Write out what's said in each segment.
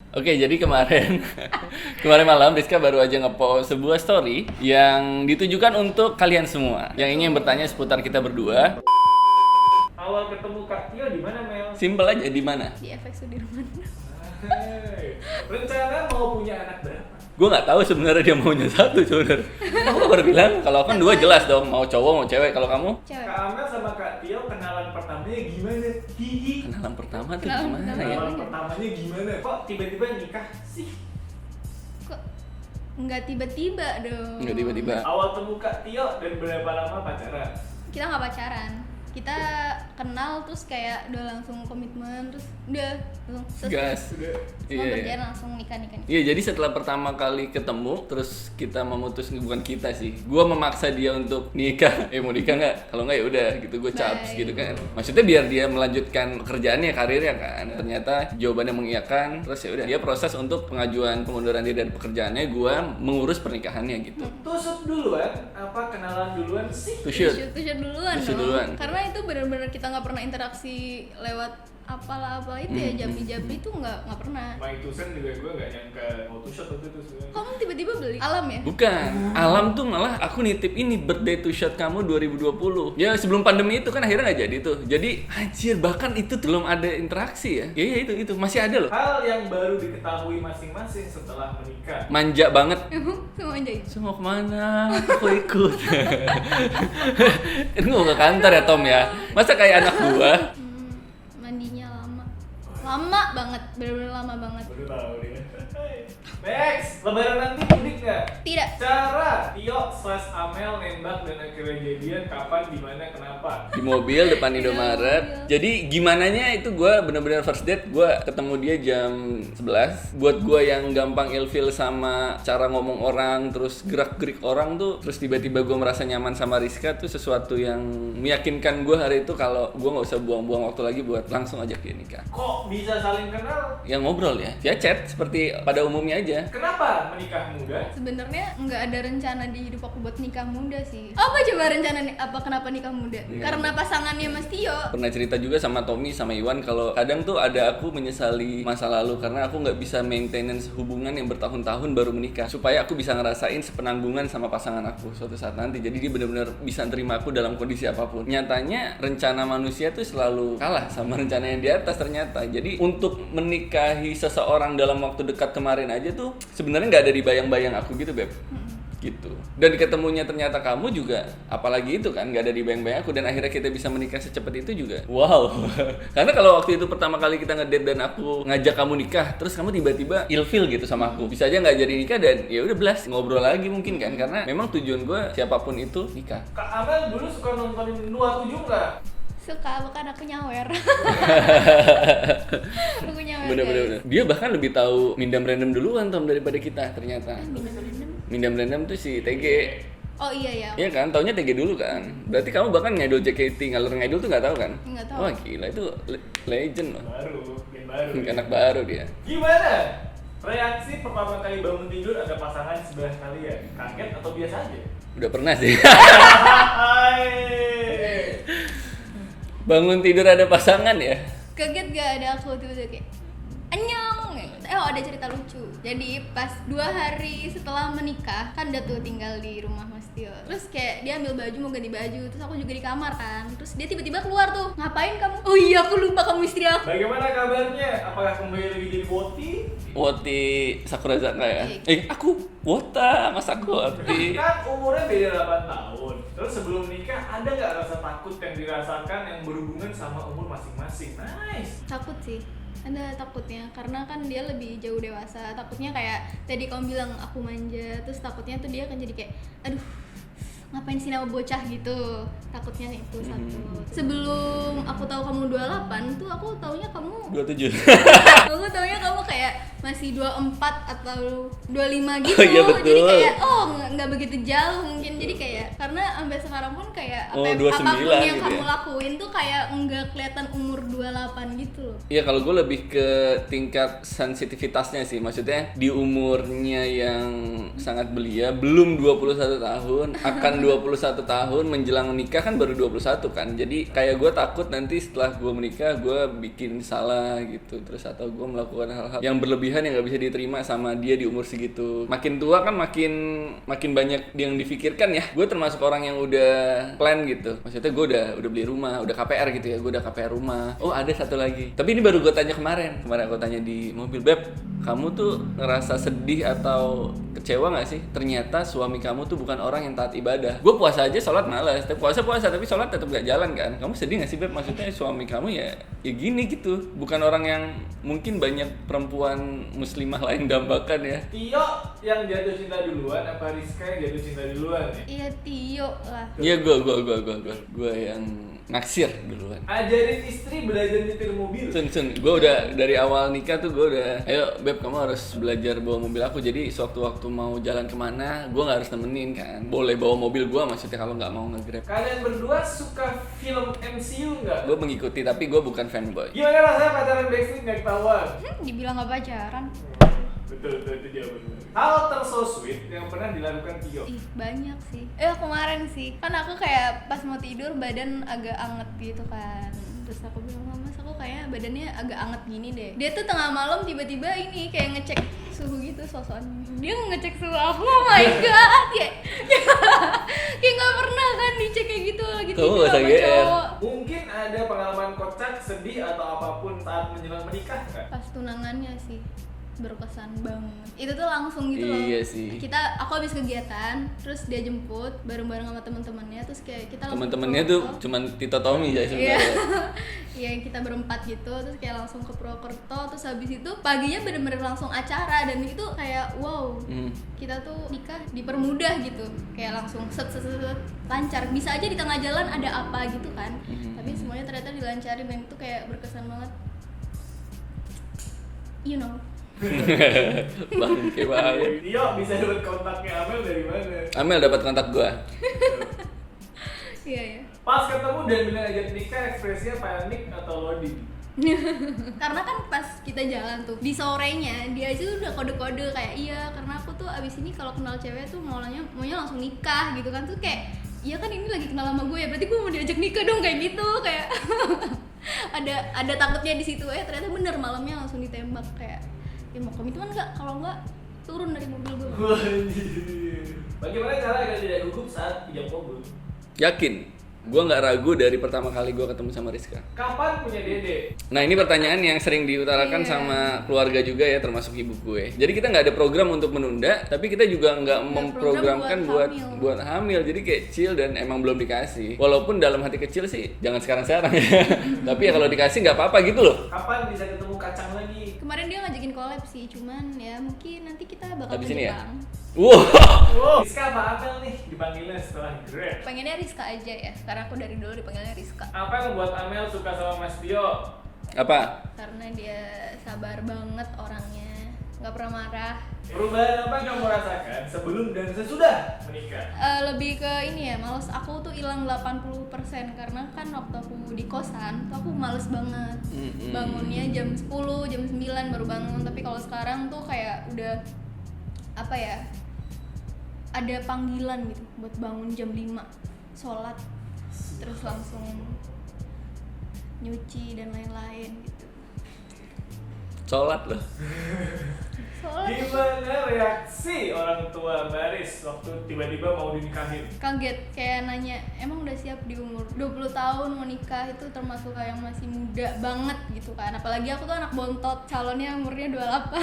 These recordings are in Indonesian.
Oke, jadi kemarin kemarin malam Rizka baru aja ngepost sebuah story yang ditujukan untuk kalian semua yang ingin bertanya seputar kita berdua. Awal ketemu Kak Tio di mana, Mel? Simpel aja, di mana? Di FX Sudirman. Hey, rencana mau punya anak berapa? Gue nggak tahu sebenarnya dia maunya satu sebenarnya. Aku baru bilang kalau kan dua jelas dong, mau cowok mau cewek. Kalau kamu? Cewek. Kak Amel sama Kak Tio kenalan pertamanya gimana? Hihi. Kenalan pertama tuh Kenalan gimana pertama. ya? Kenalan pertamanya gimana? Kok tiba-tiba nikah sih? Kok nggak tiba-tiba dong? Nggak tiba-tiba. Awal temu Kak Tio dan berapa lama pacaran? Kita nggak pacaran. Kita kenal terus kayak udah langsung komitmen terus udah langsung Gas. Udah. semua Iya. kerjaan langsung nikah. Iya, jadi setelah pertama kali ketemu, terus kita memutus, bukan kita sih, gue memaksa dia untuk nikah. Mau nikah nggak? Kalau nggak ya udah, gitu gue caps Baik. gitu kan. Maksudnya biar dia melanjutkan pekerjaannya, karirnya kan. Ternyata jawabannya mengiyakan, terus ya udah. Dia proses untuk pengajuan pengunduran diri dari pekerjaannya, gue mengurus pernikahannya gitu. Tusuk duluan, apa kenalan duluan sih? To shoot. Shoot duluan Shoot dong. duluan. Karena itu benar-benar kita nggak pernah interaksi lewat apalah itu ya jambi-jambi itu nggak pernah. Main tusen juga gue gak nyangka mau tusuk waktu itu sebenarnya. Kamu tiba-tiba beli alam ya? Bukan, alam tuh malah aku nitip ini birthday to shot kamu 2020. Ya sebelum pandemi itu kan akhirnya nggak jadi tuh. Jadi anjir, bahkan itu tuh belum ada interaksi ya. Iya itu masih ada loh. Hal yang baru diketahui masing-masing setelah menikah. Manja banget. Emang sama aja ya? So mau kemana? Aku ikut. Ini mau ke kantor ya Tom ya. Masa kayak anak gua? Mandinya lama banget, bener-bener lama banget. Baru tahu dia. Next, lebaran nanti mudik nggak? Tidak. Cara Tio/Amel nembak dan akhirnya jadian kapan, dimana, kenapa? Di mobil depan Indomaret. Jadi gimananya itu gua bener-bener first date, gua ketemu dia jam 11. Buat gua yang gampang ilfeel sama cara ngomong orang, terus gerak-gerik orang tuh, terus tiba-tiba gua merasa nyaman sama Rizka tuh sesuatu yang meyakinkan gua hari itu kalau gua nggak usah buang-buang waktu lagi buat langsung ajak dia nikah. Kok bisa saling kenal? Yang ngobrol ya, via chat seperti pada umumnya aja. Kenapa menikah muda? Sebenarnya nggak ada rencana di hidup aku buat nikah muda sih. Apa coba rencana apa kenapa nikah muda? Karena pasangannya Mas Tio. Pernah cerita juga sama Tommy sama Iwan kalau kadang tuh ada aku menyesali masa lalu karena aku nggak bisa maintenance hubungan yang bertahun-tahun baru menikah supaya aku bisa ngerasain sepenanggungan sama pasangan aku suatu saat nanti. Jadi dia benar-benar bisa terima aku dalam kondisi apapun. Nyatanya rencana manusia tuh selalu kalah sama rencana yang di atas ternyata. Jadi untuk menikahi seseorang dalam waktu dekat kemarin aja tuh sebenarnya nggak ada di bayang-bayang aku gitu, Beb. Gitu. Dan ketemunya ternyata kamu juga, apalagi itu kan nggak ada di bayang-bayang aku, dan akhirnya kita bisa menikah secepat itu juga. Wow. Karena kalau waktu itu pertama kali kita ngedate dan aku ngajak kamu nikah, terus kamu tiba-tiba ilfeel gitu sama aku, bisa aja nggak jadi nikah dan ya udah belas ngobrol lagi mungkin kan, karena memang tujuan gue siapapun itu nikah. Kak Amel dulu suka nontonin 27 nggak? Suka, bukan aku nyawer. Aku nyawer. Bener-bener. Dia bahkan lebih tahu Mindam Random duluan Tom daripada kita ternyata. Mindam Random tuh si TG. Oh iya ya. Iya kan, taunya TG dulu kan. Berarti kamu bahkan ngidol JKT, ngalur ngidol tuh nggak tahu kan? Nggak tahu. Wah gila, itu legend loh. Baru, gen baru. Anak baru dia. Gimana? Reaksi pertama kali bangun tidur ada pasangan sebelah kalian? Kaget atau biasa aja? Udah pernah sih. Hai. Bangun tidur ada pasangan ya? Kaget gak ada aku tiba-tiba kayak anyong. Ada cerita lucu. Jadi pas 2 hari setelah menikah kan udah tuh tinggal di rumah Mas Tio. Terus kayak dia ambil baju mau ganti baju, terus aku juga di kamar kan. Terus dia tiba-tiba keluar tuh. Ngapain kamu? Oh iya, aku lupa kamu istri aku. Bagaimana kabarnya? Apakah kembali lagi jadi Woti? Woti Sakura Zaka ya? Aku Wota, mas aku Woti. Kan umurnya beda 8 tahun. Terus sebelum nikah ada nggak rasa takut yang dirasakan yang berhubungan sama umur masing-masing? Nice. Takut sih, ada takutnya karena kan dia lebih jauh dewasa. Takutnya kayak tadi kamu bilang aku manja, terus takutnya tuh dia akan jadi kayak aduh ngapain sih nama bocah gitu. Takutnya itu satu. Sebelum aku tahu kamu 28 tuh aku taunya kamu 27. aku taunya kamu kayak masih 24 atau 25 gitu. Oh, iya, betul. Jadi kayak nggak begitu jauh mungkin. Jadi kayak karena sampai sekarang pun kayak Oh, 29 apapun yang gitu kamu ya? lakuin tuh kayak nggak kelihatan umur 28 gitu loh. Iya, kalau gue lebih ke tingkat sensitivitasnya sih. Maksudnya di umurnya yang sangat belia, belum 21 tahun, akan sekarang 21 tahun menjelang menikah kan baru 21 kan. Jadi kayak gue takut nanti setelah gue menikah gue bikin salah gitu. Terus atau gue melakukan hal-hal yang berlebihan yang gak bisa diterima sama dia di umur segitu. Makin tua kan makin banyak yang difikirkan ya. Gue termasuk orang yang udah plan gitu. Maksudnya gue udah beli rumah, udah KPR gitu ya. Gue udah KPR rumah. Oh ada satu lagi. Tapi ini baru gue tanya kemarin aku tanya di mobil, Beb, kamu tuh ngerasa sedih atau kecewa gak sih? Ternyata suami kamu tuh bukan orang yang taat ibadah. Gue puasa aja, sholat malas. Tapi puasa tapi sholat tetap gak jalan kan? Kamu sedih gak sih, Beb? Maksudnya suami kamu ya gini gitu. Bukan orang yang mungkin banyak perempuan muslimah lain dambakan ya. Tio yang jatuh cinta duluan apa Rizka yang jatuh cinta duluan ya? Iya Tio lah. Iya gue yang naksir duluan. Ajarin istri belajar nyetir mobil. Sun, gue udah dari awal nikah tuh gue udah, ayo Beb kamu harus belajar bawa mobil aku. Jadi sewaktu-waktu mau jalan kemana, gue nggak harus nemenin kan. Boleh bawa mobil gue maksudnya kalau nggak mau nge-grab. Kalian berdua suka film MCU nggak? Gue mengikuti tapi gue bukan fanboy. Gimana rasanya pacaran Backstreet nggak ketahuan? Dibilang gak pacaran. Betul itu jawabannya. Hal terso sweet yang pernah dilakukan Tio. Ih, banyak sih. Kemarin sih. Kan aku kayak pas mau tidur badan agak anget gitu kan. Terus aku bilang, Mas aku kayak badannya agak anget gini deh. Dia tuh tengah malam tiba-tiba ini kayak ngecek suhu gitu sosokannya. Dia ngecek suhu aku, oh my god. Kayak gak pernah kan dicek kayak gitu lagi Kamu tidur gak usah sama GR. cowok. Mungkin ada pengalaman kocak, sedih atau apapun saat menjelang menikah nggak? Pas tunangannya sih berkesan banget. Itu tuh langsung gitu loh. Iya sih. Aku habis kegiatan, terus dia jemput bareng-bareng sama teman-temannya, terus kayak kita langsung Teman-temannya ke tuh Purwokerto. cuman Tito Tommy aja Iya. sebenarnya. Iya, kita berempat gitu, terus kayak langsung ke Purwokerto, terus habis itu paginya bener-bener langsung acara dan itu kayak wow. Kita tuh nikah dipermudah gitu. Kayak langsung set lancar. Bisa aja di tengah jalan ada apa gitu kan. Tapi semuanya ternyata dilancarin dan itu kayak berkesan banget. You know. Bangke banget. Tio bisa dapat kontaknya Amel dari mana? Amel dapat kontak gua. Iya. Pas ketemu dan bilang ajak nikah, ekspresinya panik atau loading? Karena kan pas kita jalan tuh di sorenya dia aja udah kode-kode kayak iya karena aku tuh abis ini kalau kenal cewek tuh maunya langsung nikah gitu kan, tuh kayak iya kan ini lagi kenal sama gue ya berarti gue mau diajak nikah dong kayak gitu kayak ada takutnya di situ ternyata bener malamnya langsung ditembak kayak ya mau komitmen nggak, kalau nggak turun dari mobil gue. Bagaimana cara agar tidak gugup saat pinjam mobil? Yakin? Gue nggak ragu dari pertama kali gue ketemu sama Rizka. Kapan punya dede? Nah ini pertanyaan yang sering diutarakan Iya. sama keluarga juga ya, termasuk ibu gue. Jadi kita nggak ada program untuk menunda, tapi kita juga nggak memprogramkan program buat hamil. Jadi kayak chill dan emang belum dikasih. Walaupun dalam hati kecil sih jangan sekarang ya. Tapi ya kalau dikasih nggak apa-apa gitu loh. Kapan bisa ketemu kacang lagi? Kemarin dia ngajakin collab sih, cuman ya mungkin nanti kita bakal Habis ke ini ya? Jepang. Wow. Wow, Rizka apa Amel nih dipanggilnya setelah Grab? Pengennya Rizka aja ya, karena aku dari dulu dipanggilnya Rizka. Apa yang membuat Amel suka sama Mas Tio? Apa? Karena dia sabar banget orangnya, nggak pernah marah. Perubahan apa yang kamu rasakan sebelum dan sesudah menikah? Lebih ke ini ya, males aku tuh hilang 80% karena kan waktu aku di kosan tuh aku males banget. Bangunnya jam 10, jam 9 baru bangun, tapi kalau sekarang tuh kayak udah apa ya? Ada panggilan gitu buat bangun jam 5, sholat, terus langsung nyuci dan lain-lain gitu. Sholat loh. Sholat Gimana reaksi orang tua Baris waktu tiba-tiba mau dinikahin? kaget, kayak nanya emang udah siap di umur 20 tahun mau nikah, itu termasuk kayak yang masih muda banget gitu kan, apalagi aku tuh anak bontot, calonnya umurnya 28.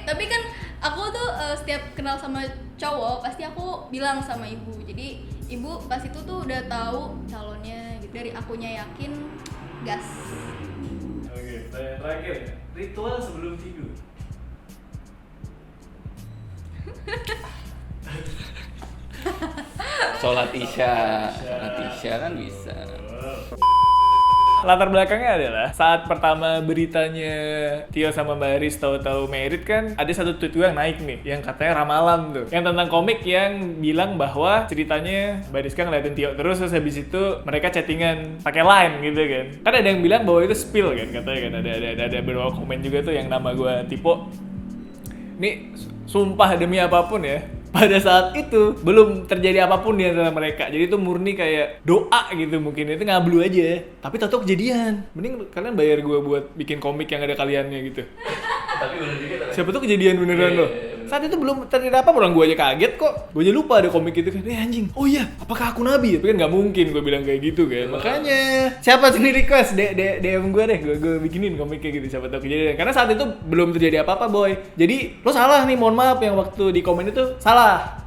tapi kan aku tuh setiap kenal sama cowok pasti aku bilang sama ibu, jadi ibu pas itu tuh udah tahu calonnya gitu. Dari akunya yakin gas. Oke, pertanyaan terakhir ya. Ritual sebelum tidur. Sholat isya kan bisa. Latar belakangnya adalah saat pertama beritanya Tio sama Baris tahu-tahu married kan ada satu tweet gue yang naik nih yang katanya ramalan tuh, yang tentang komik yang bilang bahwa ceritanya Baris kan ngeliatin Tio terus habis itu mereka chattingan pakai line gitu kan ada yang bilang bahwa itu spill kan katanya kan ada beberapa komen juga tuh yang nama gue Tipo. Nih sumpah demi apapun ya, pada saat itu belum terjadi apapun di antara mereka. Jadi itu murni kayak doa gitu mungkin. Itu ngablu aja. Tapi tahu kejadian. Mending kalian bayar gue buat bikin komik yang ada kaliannya gitu. Tapi bener juga. Siapa tuh kejadian beneran loh. Saat itu belum terjadi apa, orang gue aja kaget kok. Gue aja lupa ada komik itu kan. Anjing. Oh iya, apakah aku nabi? Tapi kan nggak mungkin gue bilang kayak gitu kan. Makanya siapa sih request DM gue deh, gue bikinin komiknya gitu. Siapa tahu kejadian. Karena saat itu belum terjadi apa-apa boy. Jadi lo salah nih, mohon maaf yang waktu di komen itu salah.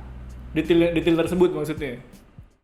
Detail tersebut maksudnya.